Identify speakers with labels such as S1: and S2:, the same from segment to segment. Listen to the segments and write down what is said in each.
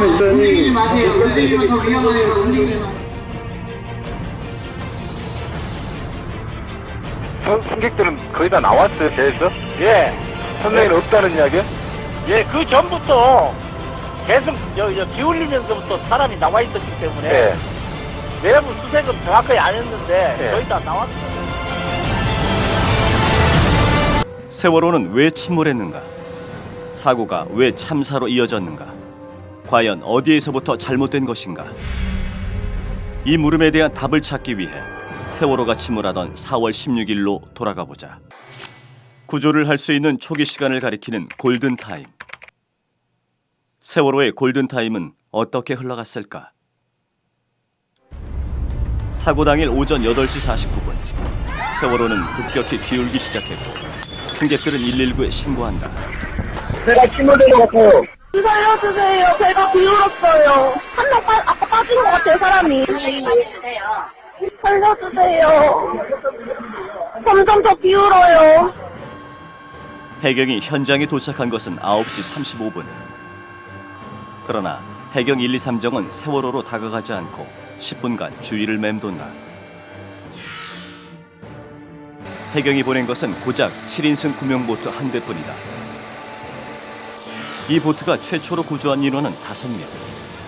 S1: 움직이지 마세요. 움직이면 더 위험해요. 움직이면.
S2: 승객들은 거의 다 나왔어요, 배에서?
S3: 예.
S2: 선생님 없다는 이야기요?
S3: 예, 그 전부터 계속 기울이면서부터 사람이 나와 있었기 때문에
S2: 예.
S3: 내부 수색은 정확하게 안 했는데
S2: 예.
S3: 저희 다 나왔어요.
S4: 세월호는 왜 침몰했는가? 사고가 왜 참사로 이어졌는가? 과연 어디에서부터 잘못된 것인가? 이 물음에 대한 답을 찾기 위해 세월호가 침몰하던 4월 16일로 돌아가 보자. 구조를 할 수 있는 초기 시간을 가리키는 골든타임. 세월호의 골든타임은 어떻게 흘러갔을까? 사고 당일 오전 8시 49분. 세월호는 급격히 기울기 시작했고 승객들은 119에 신고한다.
S5: 배가 침몰되어갖고 살려주세요. 배가 기울었어요. 한 명 아까 빠진 것 같아요. 사람이. 살려주세요. 점점 더 기울어요.
S4: 해경이 현장에 도착한 것은 9시 35분. 그러나 해경 123정은 세월호로 다가가지 않고 10분간 주위를 맴돈다. 해경이 보낸 것은 고작 7인승 구명보트 한 대뿐이다. 이 보트가 최초로 구조한 인원은 5명.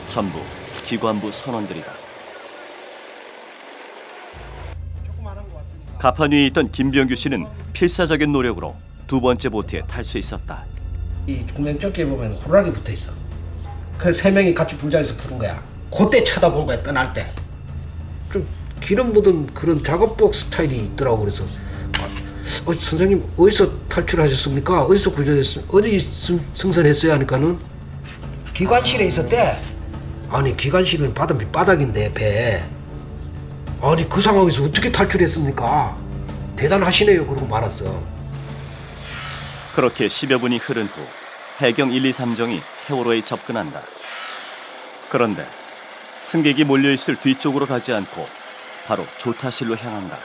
S4: 전부 기관부 선원들이다. 가판 위에 있던 김병규 씨는 필사적인 노력으로 두 번째 보트에 탈 수 있었다.
S6: 이 구명조끼에 보면 호랑이 붙어 있어. 그 세 명이 같이 불자리에서 부른 거야. 그때 쳐다본 거야, 떠날 때. 좀 기름 묻은 그런 작업복 스타일이 있더라고. 그래서 선생님 어디서 탈출하셨습니까? 어디서 구조됐습니까? 어디 승선했어요? 하니까는 기관실에 있었대. 아니 기관실은 바닥인데 배. 아니 그 상황에서 어떻게 탈출했습니까? 대단하시네요. 그러고 말았어.
S4: 그렇게 10여 분이 흐른 후 해경 123정이 세월호에 접근한다. 그런데 승객이 몰려있을 뒤쪽으로 가지 않고 바로 조타실로 향한다.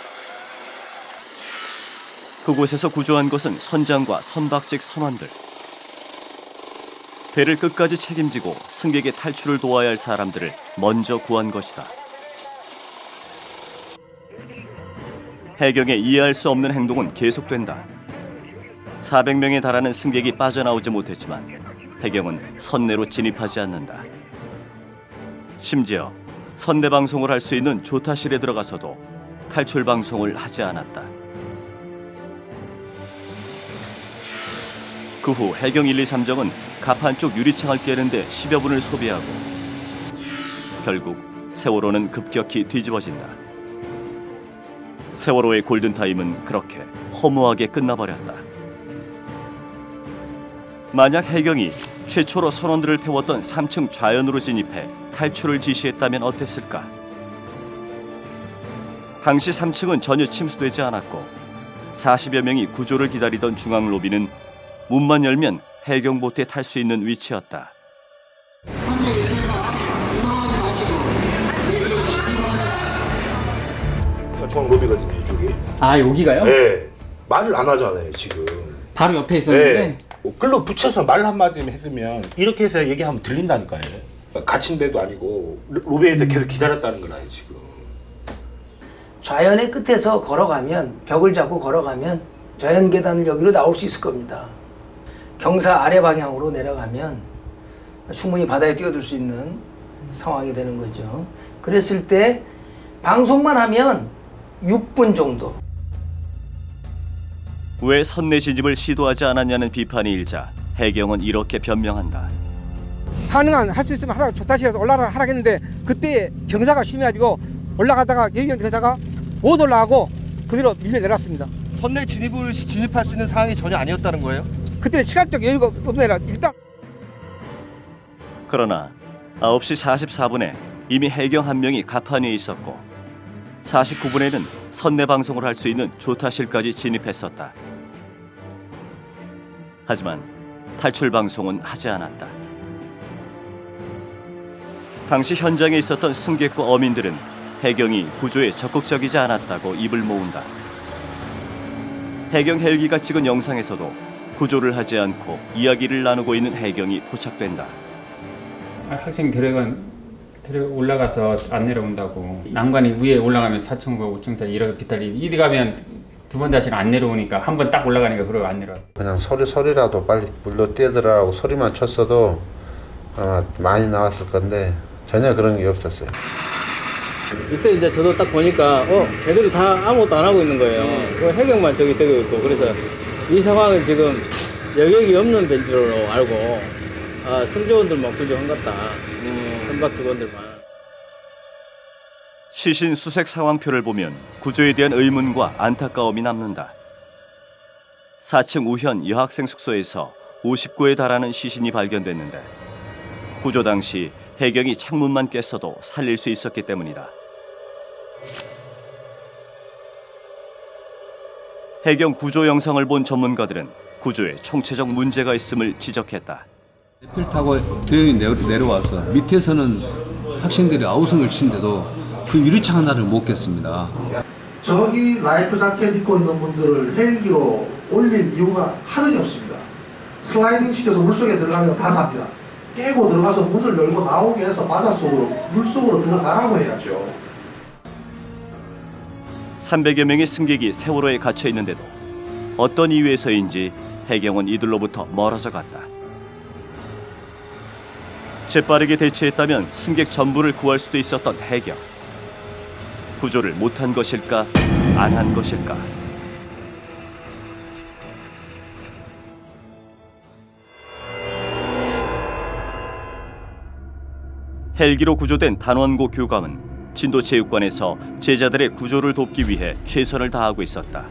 S4: 그곳에서 구조한 것은 선장과 선박직 선원들. 배를 끝까지 책임지고 승객의 탈출을 도와야 할 사람들을 먼저 구한 것이다. 해경의 이해할 수 없는 행동은 계속된다. 400명에 달하는 승객이 빠져나오지 못했지만 해경은 선내로 진입하지 않는다. 심지어 선내 방송을 할 수 있는 조타실에 들어가서도 탈출 방송을 하지 않았다. 그 후 해경 123정은 가판 쪽 유리창을 깨는데 10여 분을 소비하고 결국 세월호는 급격히 뒤집어진다. 세월호의 골든타임은 그렇게 허무하게 끝나버렸다. 만약 해경이 최초로 선원들을 태웠던 3층 좌연으로 진입해 탈출을 지시했다면 어땠을까? 당시 3층은 전혀 침수되지 않았고 40여 명이 구조를 기다리던 중앙 로비는 문만 열면 해경 보트에 탈 수 있는 위치였다.
S7: 중앙 로비거든요, 이쪽이.
S8: 아, 여기가요?
S7: 네. 말을 안 하잖아요, 지금.
S8: 바로 옆에 있었는데.
S7: 네. 글로 붙여서 말 한마디만 했으면 이렇게 해서 얘기하면 들린다니까요. 갇힌 데도 아니고 로비에서 계속 기다렸다는 거라요, 지금.
S9: 좌연의 끝에서 걸어가면, 벽을 잡고 걸어가면 좌연 계단을 여기로 나올 수 있을 겁니다. 경사 아래 방향으로 내려가면 충분히 바다에 뛰어들 수 있는 상황이 되는 거죠. 그랬을 때 방송만 하면 6분 정도.
S4: 왜 선내 진입을 시도하지 않았냐는 비판이 일자 해경은 이렇게 변명한다.
S10: 가능한 할 수 있으면 하라 조타실에서 하라겠는데 그때 경사가 심해가지고 올라가다가 여기까지 가다가 못 올라가고 그대로 밀려 내렸습니다.
S11: 선내 진입할 수 있는 상황이 전혀 아니었다는 거예요?
S10: 그때 시각적 여유가 없네라. 일단
S4: 그러나 9시 44분에 이미 해경 한 명이 가판 위에 있었고 49분에는 선내 방송을 할 수 있는 조타실까지 진입했었다. 하지만 탈출 방송은 하지 않았다. 당시 현장에 있었던 승객과 어민들은 해경이 구조에 적극적이지 않았다고 입을 모은다. 해경 헬기가 찍은 영상에서도 구조를 하지 않고 이야기를 나누고 있는 해경이 포착된다.
S8: 학생 데려가 올라가서 안 내려온다고. 난관이 위에 올라가면 4층과 5층 사이 이렇게 비탈이 이리 가면 두 번 다시는 안 내려오니까 한 번 딱 올라가니까 그러고 안 내려왔어.
S12: 그냥 소리라도 빨리 물로 뛰어들어라고 소리만 쳤어도 아마 많이 나왔을 건데 전혀 그런 게 없었어요.
S13: 이때 이제 저도 딱 보니까 애들이 다 아무것도 안 하고 있는 거예요. 해경만 저기 되고 있고. 그래서 이 상황을 지금 여격이 없는 벤치로 알고 승조원들만 구조한 것 같다. 선박 직원들만.
S4: 시신 수색 상황표를 보면 구조에 대한 의문과 안타까움이 남는다. 4층 우현 여학생 숙소에서 50구에 달하는 시신이 발견됐는데 구조 당시 해경이 창문만 깼어도 살릴 수 있었기 때문이다. 해경 구조 영상을 본 전문가들은 구조에 총체적 문제가 있음을 지적했다.
S14: 레펠 타고 대형이 내려와서 밑에서는 학생들이 아우성을 치는데도 그 유리창 하나를 못 깼습니다.
S15: 저기 라이프 자켓 입고 있는 분들을 헬기로 올린 이유가 하늘이 없습니다. 슬라이딩 시켜서 물속에 들어가면 다 삽니다. 깨고 들어가서 문을 열고 나오게 해서 바닷속으로 물속으로 들어가라고 해야죠.
S4: 300여 명의 승객이 세월호에 갇혀 있는데도 어떤 이유에서인지 해경은 이들로부터 멀어져 갔다. 재빠르게 대처했다면 승객 전부를 구할 수도 있었던 해경. 구조를 못한 것일까, 안 한 것일까? 헬기로 구조된 단원고 교감은 진도체육관에서 제자들의 구조를 돕기 위해 최선을 다하고 있었다.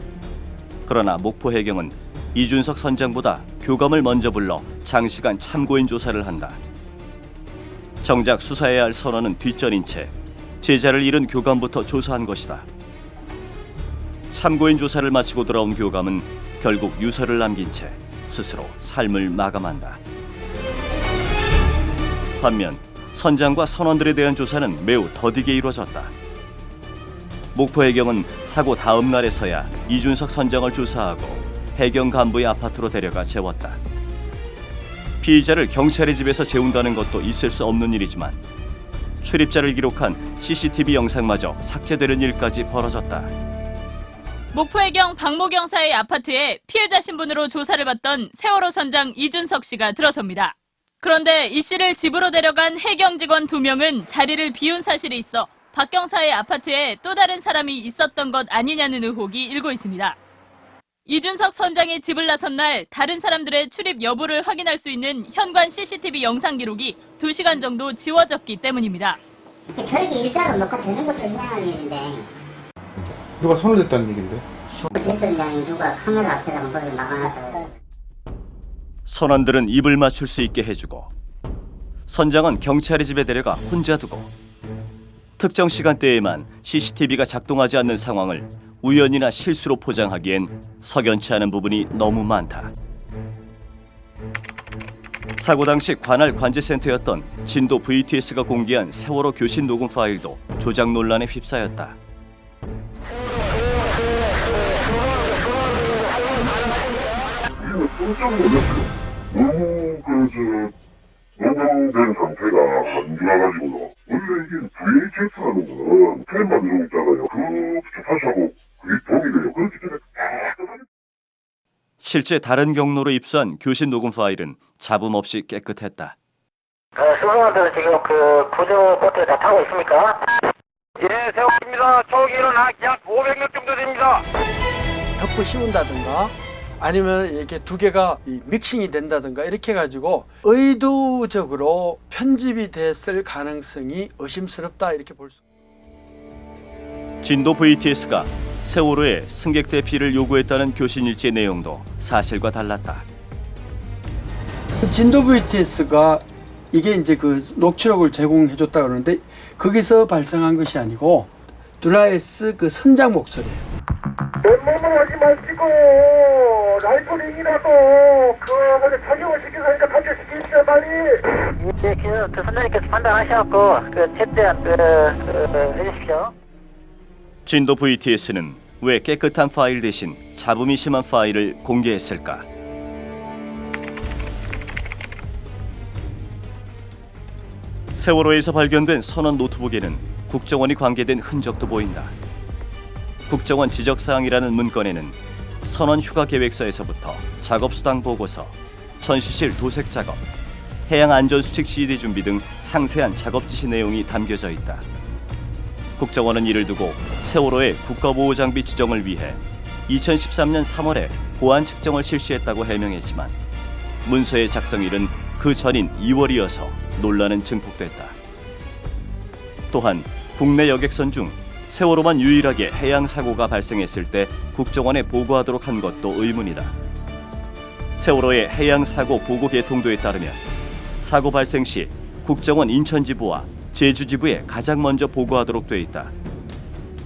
S4: 그러나 목포해경은 이준석 선장보다 교감을 먼저 불러 장시간 참고인 조사를 한다. 정작 수사해야 할 선원은 뒷전인 채 제자를 잃은 교감부터 조사한 것이다. 참고인 조사를 마치고 돌아온 교감은 결국 유서를 남긴 채 스스로 삶을 마감한다. 반면 선장과 선원들에 대한 조사는 매우 더디게 이루어졌다. 목포해경은 사고 다음 날에서야 이준석 선장을 조사하고 해경 간부의 아파트로 데려가 재웠다. 피의자를 경찰의 집에서 재운다는 것도 있을 수 없는 일이지만 출입자를 기록한 CCTV 영상마저 삭제되는 일까지 벌어졌다.
S16: 목포해경 박모경사의 아파트에 피해자 신분으로 조사를 받던 세월호 선장 이준석 씨가 들어섭니다. 그런데 이 씨를 집으로 데려간 해경 직원 2명은 자리를 비운 사실이 있어 박 경사의 아파트에 또 다른 사람이 있었던 것 아니냐는 의혹이 일고 있습니다. 이준석 선장이 집을 나선 날 다른 사람들의 출입 여부를 확인할 수 있는 현관 CCTV 영상 기록이 2시간 정도 지워졌기 때문입니다.
S17: 저렇게 일자로 놓고 되는 것도 이상한 일인데
S7: 누가 손을 댔다는 얘긴데?
S17: 대선장이 누가 카메라 앞에다가 그걸 막아놨다고.
S4: 선원들은 입을 맞출 수 있게 해주고 선장은 경찰의 집에 데려가 혼자 두고 특정 시간대에만 CCTV가 작동하지 않는 상황을 우연이나 실수로 포장하기엔 석연치 않은 부분이 너무 많다. 사고 당시 관할 관제센터였던 진도 VTS가 공개한 세월호 교신 녹음 파일도 조작 논란에 휩싸였다.
S18: 녹음된 상태가 안좋아가지고요. 원래 이게 VHS라는 거는 필름만 들어오고 있잖아요. 그 주파수하고 그게 동이 돼요. 그렇기 때문에
S4: 실제 다른 경로로 입수한 교신 녹음 파일은 잡음 없이 깨끗했다.
S19: 수송원들 지금 구조 보트에 다 타고 있습니까? 예, 세웠습니다. 저기는 약 500명 정도 됩니다.
S20: 덮고 씌운다든가 아니면 이렇게 두 개가 믹싱이 된다든가 이렇게 해가지고 의도적으로 편집이 됐을 가능성이 의심스럽다 이렇게 볼 수.
S4: 진도 VTS가 세월호에 승객 대피를 요구했다는 교신 일지 내용도 사실과 달랐다.
S20: 진도 VTS가 이게 이제 그 녹취록을 제공해줬다 그러는데 거기서 발생한 것이 아니고 드라이스 그 선장 목소리예요.
S19: 맨몸을 하지 마시고 라이터링이라도 착용을 시켜서 하니까 탈출시키시죠 빨리. 예, 그 선장님께서 판단하셔갖고 최대한 해주십시오.
S4: 진도 VTS는 왜 깨끗한 파일 대신 잡음이 심한 파일을 공개했을까? 세월호에서 발견된 선원 노트북에는 국정원이 관계된 흔적도 보인다. 국정원 지적사항이라는 문건에는 선원 휴가 계획서에서부터 작업수당 보고서, 전시실 도색 작업, 해양안전수칙 CD 준비 등 상세한 작업 지시 내용이 담겨져 있다. 국정원은 이를 두고 세월호의 국가보호장비 지정을 위해 2013년 3월에 보안 측정을 실시했다고 해명했지만 문서의 작성일은 그 전인 2월이어서 논란은 증폭됐다. 또한 국내 여객선 중 세월호만 유일하게 해양 사고가 발생했을 때 국정원에 보고하도록 한 것도 의문이다. 세월호의 해양 사고 보고 계통도에 따르면 사고 발생 시 국정원 인천지부와 제주지부에 가장 먼저 보고하도록 돼 있다.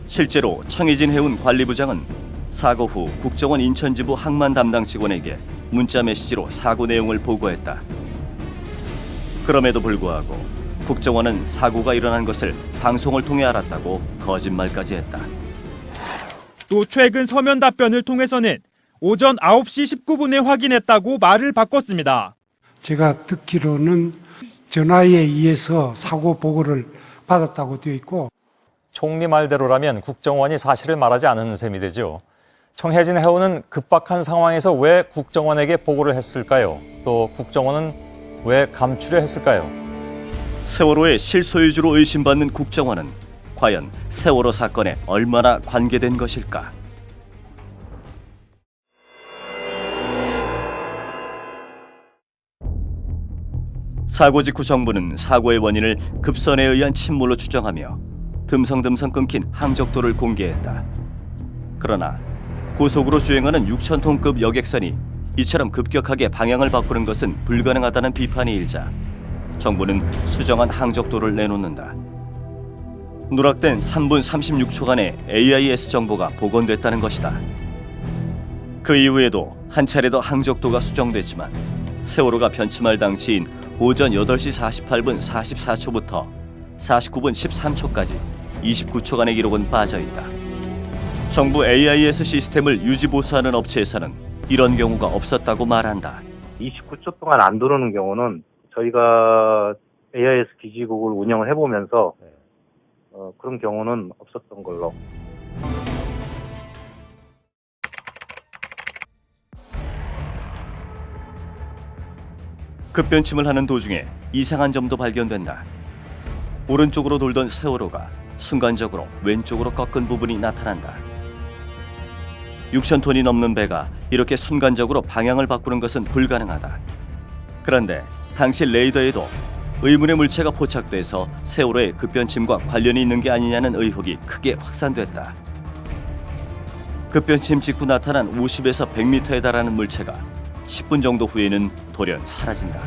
S4: 실제로 청해진 해운 관리부장은 사고 후 국정원 인천지부 항만 담당 직원에게 문자 메시지로 사고 내용을 보고했다. 그럼에도 불구하고 국정원은 사고가 일어난 것을 방송을 통해 알았다고 거짓말까지 했다.
S21: 또 최근 서면 답변을 통해서는 오전 9시 19분에 확인했다고 말을 바꿨습니다.
S22: 제가 듣기로는 전화에 의해서 사고 보고를 받았다고 되어 있고,
S23: 총리 말대로라면 국정원이 사실을 말하지 않은 셈이 되죠. 청해진 해운은 급박한 상황에서 왜 국정원에게 보고를 했을까요? 또 국정원은 왜 감추려 했을까요?
S4: 세월호의 실소유주로 의심받는 국정원은 과연 세월호 사건에 얼마나 관계된 것일까? 사고 직후 정부는 사고의 원인을 급선에 의한 침몰로 추정하며 듬성듬성 끊긴 항적도를 공개했다. 그러나 고속으로 주행하는 6,000톤급 여객선이 이처럼 급격하게 방향을 바꾸는 것은 불가능하다는 비판이 일자 정부는 수정한 항적도를 내놓는다. 누락된 3분 36초간의 AIS 정보가 복원됐다는 것이다. 그 이후에도 한 차례 더 항적도가 수정됐지만 세월호가 변침할 당시인 오전 8시 48분 44초부터 49분 13초까지 29초간의 기록은 빠져있다. 정부 AIS 시스템을 유지보수하는 업체에서는 이런 경우가 없었다고 말한다.
S24: 29초 동안 안 들어오는 경우는 저희가 AIS 기지국을 운영을 해보면서 그런 경우는 없었던 걸로.
S4: 급변침을 하는 도중에 이상한 점도 발견된다. 오른쪽으로 돌던 세월호가 순간적으로 왼쪽으로 꺾은 부분이 나타난다. 6,000톤이 넘는 배가 이렇게 순간적으로 방향을 바꾸는 것은 불가능하다. 그런데 당시 레이더에도 의문의 물체가 포착돼서 세월호의 급변침과 관련이 있는 게 아니냐는 의혹이 크게 확산됐다. 급변침 직후 나타난 50에서 100m에 달하는 물체가 10분 정도 후에는 돌연 사라진다.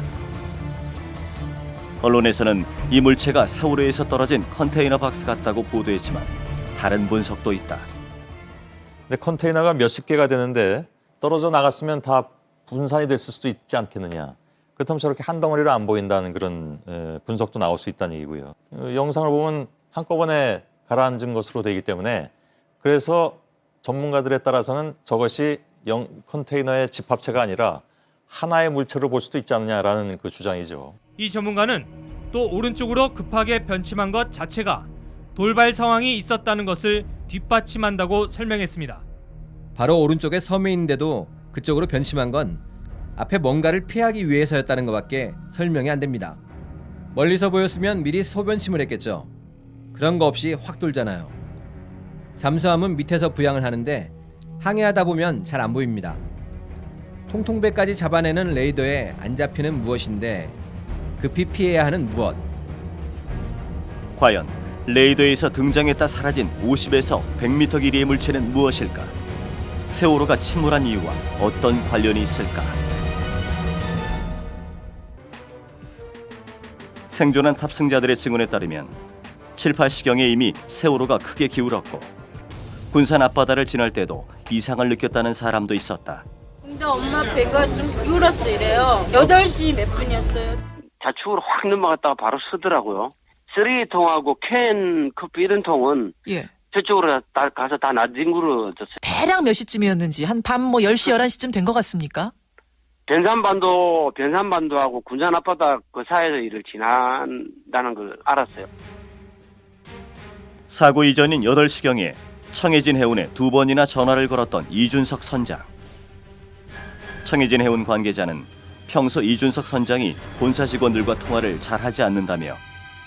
S4: 언론에서는 이 물체가 세월호에서 떨어진 컨테이너 박스 같다고 보도했지만 다른 분석도 있다.
S23: 근데 컨테이너가 몇십 개가 되는데 떨어져 나갔으면 다 분산이 됐을 수도 있지 않겠느냐. 그렇다면 저렇게 한 덩어리로 안 보인다는 그런 분석도 나올 수 있다는 얘기고요. 영상을 보면 한꺼번에 가라앉은 것으로 되기 때문에 그래서 전문가들에 따라서는 저것이 컨테이너의 집합체가 아니라 하나의 물체로 볼 수도 있지 않느냐라는 그 주장이죠.
S21: 이 전문가는 또 오른쪽으로 급하게 변침한 것 자체가 돌발 상황이 있었다는 것을 뒷받침한다고 설명했습니다.
S25: 바로 오른쪽에 섬에 있는데도 그쪽으로 변침한 건 앞에 뭔가를 피하기 위해서였다는 것밖에 설명이 안 됩니다. 멀리서 보였으면 미리 소변침을 했겠죠. 그런 거 없이 확 돌잖아요. 잠수함은 밑에서 부양을 하는데 항해하다 보면 잘 안 보입니다. 통통배까지 잡아내는 레이더에 안 잡히는 무엇인데 급히 피해야 하는 무엇?
S4: 과연 레이더에서 등장했다 사라진 50에서 100m 길이의 물체는 무엇일까? 세월호가 침몰한 이유와 어떤 관련이 있을까? 생존한 탑승자들의 증언에 따르면 7, 8시경에 이미 세월호가 크게 기울었고 군산 앞바다를 지날 때도 이상을 느꼈다는 사람도 있었다.
S26: 근데 엄마 배가 좀 기울었어 이래요. 8시 몇 분이었어요.
S27: 좌측으로 확 넘어갔다가 바로 서더라고요. 쓰레기통하고 캔 커피 이런 통은 저쪽으로 가서 다 나뒹굴어졌어요.
S28: 대략 몇 시쯤이었는지 한 밤 10시, 11시쯤 된 것 같습니까?
S27: 변산반도하고 군산 앞바다 그 사이에서 일을 지난다는 걸 알았어요.
S4: 사고 이전인 8시경에 청해진 해운에 2번이나 전화를 걸었던 이준석 선장. 청해진 해운 관계자는 평소 이준석 선장이 본사 직원들과 통화를 잘 하지 않는다며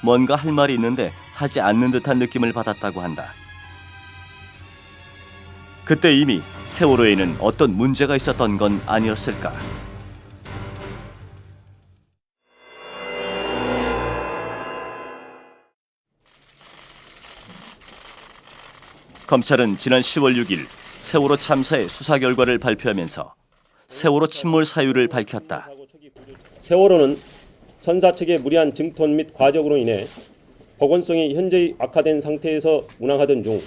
S4: 뭔가 할 말이 있는데 하지 않는 듯한 느낌을 받았다고 한다. 그때 이미 세월호에는 어떤 문제가 있었던 건 아니었을까? 검찰은 지난 10월 6일 세월호 참사의 수사 결과를 발표하면서 세월호 침몰 사유를 밝혔다.
S1: 세월호는 선사 측의 무리한 증톤 및 과적으로 인해 보건성이 현저히 악화된 상태에서 운항하던 중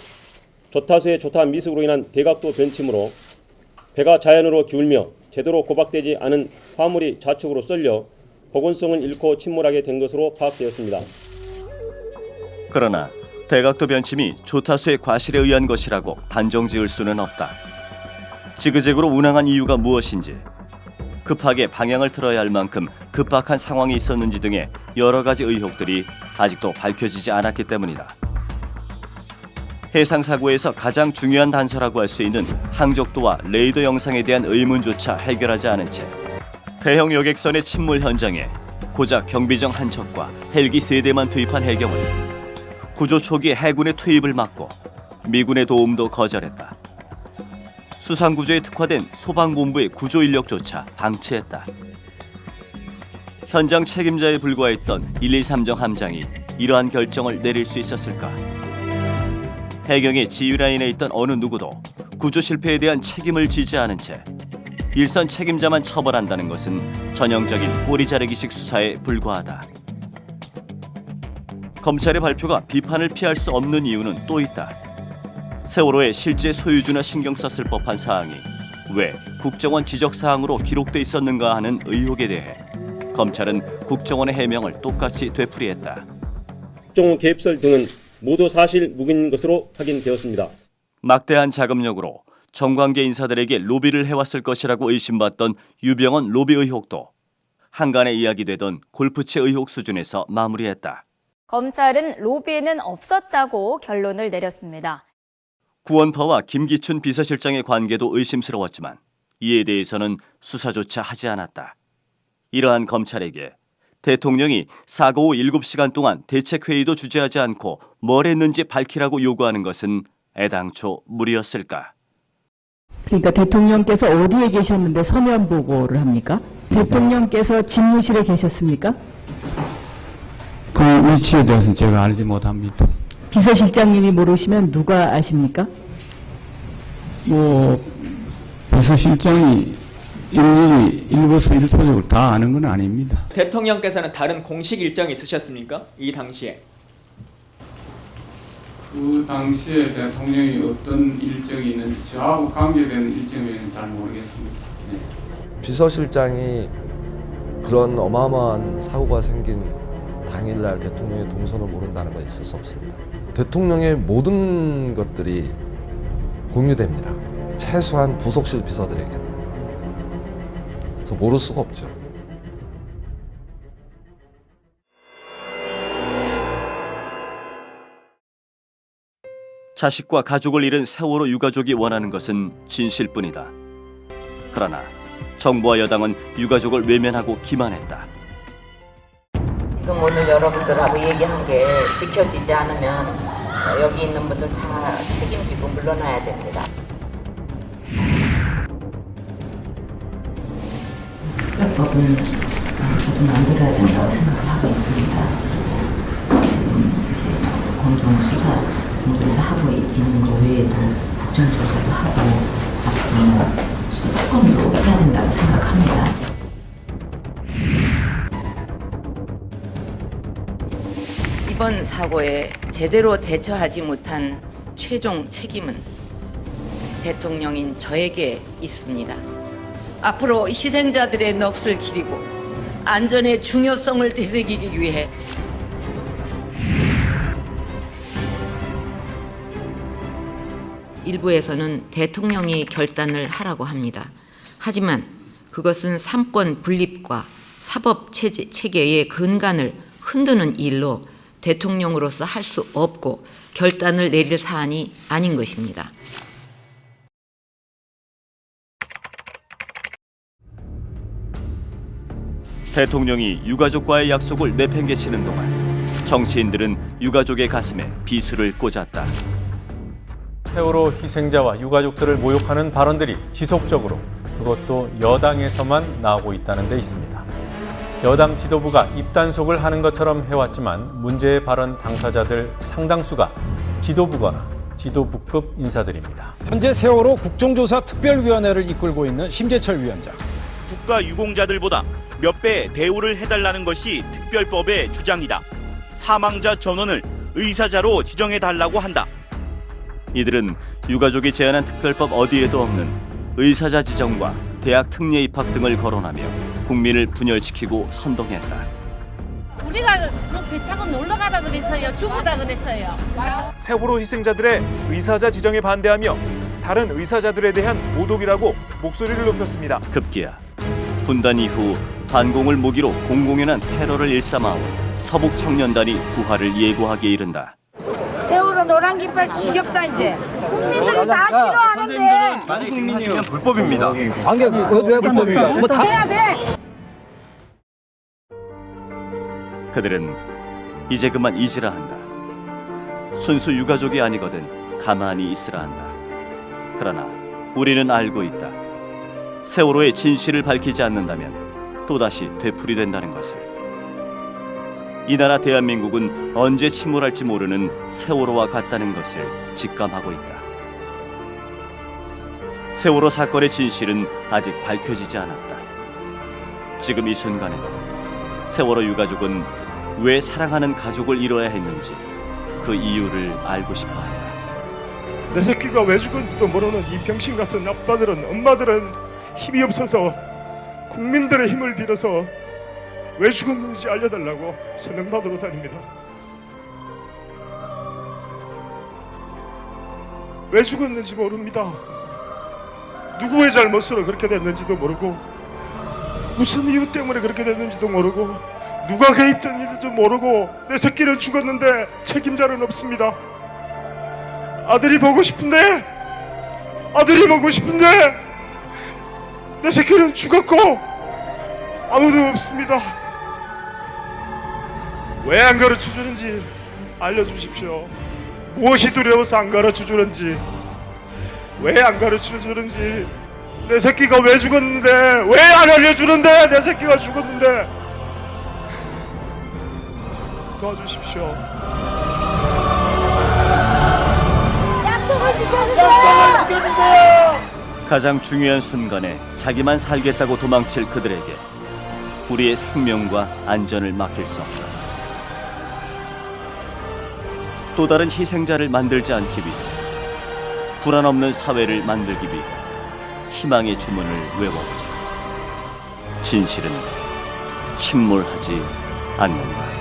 S1: 조타수의 조타 미숙으로 인한 대각도 변침으로 배가 자연으로 기울며 제대로 고박되지 않은 화물이 좌측으로 쏠려 보건성을 잃고 침몰하게 된 것으로 파악되었습니다.
S4: 그러나 대각도 변침이 조타수의 과실에 의한 것이라고 단정 지을 수는 없다. 지그재그로 운항한 이유가 무엇인지, 급하게 방향을 틀어야 할 만큼 급박한 상황이 있었는지 등의 여러 가지 의혹들이 아직도 밝혀지지 않았기 때문이다. 해상 사고에서 가장 중요한 단서라고 할 수 있는 항적도와 레이더 영상에 대한 의문조차 해결하지 않은 채 대형 여객선의 침몰 현장에 고작 경비정 한 척과 헬기 3대만 투입한 해경은 구조 초기 해군의 투입을 막고 미군의 도움도 거절했다. 수상구조에 특화된 소방본부의 구조 인력조차 방치했다. 현장 책임자에 불과했던 123정 함장이 이러한 결정을 내릴 수 있었을까? 해경의 지휘라인에 있던 어느 누구도 구조 실패에 대한 책임을 지지 않은 채 일선 책임자만 처벌한다는 것은 전형적인 꼬리 자르기식 수사에 불과하다. 검찰의 발표가 비판을 피할 수 없는 이유는 또 있다. 세월호의 실제 소유주나 신경 썼을 법한 사항이 왜 국정원 지적 사항으로 기록돼 있었는가 하는 의혹에 대해 검찰은 국정원의 해명을 똑같이 되풀이했다.
S1: 국정원 개입설 등은 모두 사실 무근인 것으로 확인되었습니다.
S4: 막대한 자금력으로 정관계 인사들에게 로비를 해왔을 것이라고 의심받던 유병헌 로비 의혹도 한간에 이야기되던 골프채 의혹 수준에서 마무리했다.
S2: 검찰은 로비는 없었다고 결론을 내렸습니다.
S4: 구원파와 김기춘 비서실장의 관계도 의심스러웠지만 이에 대해서는 수사조차 하지 않았다. 이러한 검찰에게 대통령이 사고 후 7시간 동안 대책회의도 주재하지 않고 뭘 했는지 밝히라고 요구하는 것은 애당초 무리였을까?
S3: 그러니까 대통령께서 어디에 계셨는데 서면 보고를 합니까? 대통령께서 집무실에 계셨습니까?
S5: 그 위치에 대해서는 제가 알지 못합니다.
S3: 비서실장님이 모르시면 누가 아십니까?
S5: 비서실장이 일일이 일거수일투족을 다 아는 건 아닙니다.
S6: 대통령께서는 다른 공식 일정이 있으셨습니까? 이 당시에?
S5: 그 당시에 대통령이 어떤 일정이 있는지 저하고 관계되는 일정은 잘 모르겠습니다. 네.
S9: 비서실장이 그런 어마어마한 사고가 생긴 당일날 대통령의 동선을 모른다는 건 있을 수 없습니다. 대통령의 모든 것들이 공유됩니다. 최소한 부속실 비서들에게. 그래서 모를 수가 없죠.
S4: 자식과 가족을 잃은 세월호 유가족이 원하는 것은 진실뿐이다. 그러나 정부와 여당은 유가족을 외면하고 기만했다.
S11: 지금 오늘 여러분들하고 얘기한 게 지켜지지 않으면 여기 있는 분들 다 책임지고 물러나야 됩니다.
S28: 특별법은 저도 만들어야 된다고 생각을 하고 있습니다. 이제 공정수사 공부에서 하고 있는 것 외에도 국정조사도 하고 앞으로 특검도 해야 된다고 생각합니다.
S11: 이번 사고에 제대로 대처하지 못한 최종 책임은 대통령인 저에게 있습니다. 앞으로 희생자들의 넋을 기리고 안전의 중요성을 되새기기 위해 일부에서는 대통령이 결단을 하라고 합니다. 하지만 그것은 삼권 분립과 사법 체계의 근간을 흔드는 일로 대통령으로서 할 수 없고 결단을 내릴 사안이 아닌 것입니다.
S4: 대통령이 유가족과의 약속을 내팽개치는 동안 정치인들은 유가족의 가슴에 비수를 꽂았다.
S7: 세월호 희생자와 유가족들을 모욕하는 발언들이 지속적으로, 그것도 여당에서만 나오고 있다는 데 있습니다. 여당 지도부가 입단속을 하는 것처럼 해왔지만 문제의 발언 당사자들 상당수가 지도부거나 지도부급 인사들입니다.
S8: 현재 세월호 국정조사 특별위원회를 이끌고 있는 심재철 위원장.
S10: 국가 유공자들보다 몇 배 대우를 해달라는 것이 특별법의 주장이다. 사망자 전원을 의사자로 지정해달라고 한다.
S4: 이들은 유가족이 제안한 특별법 어디에도 없는 의사자 지정과 대학 특례 입학 등을 거론하며 국민을 분열시키고 선동했다.
S12: 우리가 그 배 타고 놀러 가라 그랬어요. 죽으라 그랬어요.
S13: 세월호 희생자들의 의사자 지정에 반대하며 다른 의사자들에 대한 모독이라고 목소리를 높였습니다.
S4: 급기야 분단 이후 반공을 무기로 공공연한 테러를 일삼아온 서북 청년단이 부활을 예고하기에 이른다.
S12: 세월호 노란 깃발 지겹다 이제. 국민들이 다 싫어하는데.
S10: 만약 국민이면 불법입니다.
S12: 왜 불법입니까? 뭐 다 해야 돼.
S4: 그들은 이제 그만 잊으라 한다. 순수 유가족이 아니거든 가만히 있으라 한다. 그러나 우리는 알고 있다. 세월호의 진실을 밝히지 않는다면 또다시 되풀이된다는 것을. 이 나라 대한민국은 언제 침몰할지 모르는 세월호와 같다는 것을 직감하고 있다. 세월호 사건의 진실은 아직 밝혀지지 않았다. 지금 이 순간에도 세월호 유가족은 왜 사랑하는 가족을 잃어야 했는지 그 이유를 알고 싶어한다.
S14: 내 새끼가 왜 죽은지도 모르는 이 병신 같은 아빠들은, 엄마들은 힘이 없어서 국민들의 힘을 빌어서 왜 죽었는지 알려달라고 서명받으러 다닙니다. 왜 죽었는지 모릅니다. 누구의 잘못으로 그렇게 됐는지도 모르고, 무슨 이유 때문에 그렇게 됐는지도 모르고, 누가 개입됐는지도 모르고, 내 새끼는 죽었는데 책임자는 없습니다. 아들이 보고 싶은데 내 새끼는 죽었고 아무도 없습니다. 왜 안 가르쳐주는지 알려주십시오. 무엇이 두려워서 안 가르쳐주는지, 왜 안 가르쳐주는지, 내 새끼가 왜 죽었는데 왜 안 알려주는데, 내 새끼가 죽었는데 도와주십시오.
S12: 약속을 지켜주세요.
S4: 가장 중요한 순간에 자기만 살겠다고 도망칠 그들에게 우리의 생명과 안전을 맡길 수 없다. 또 다른 희생자를 만들지 않기 위해, 불안 없는 사회를 만들기 위해 희망의 주문을 외워보자. 진실은 침몰하지 않는다.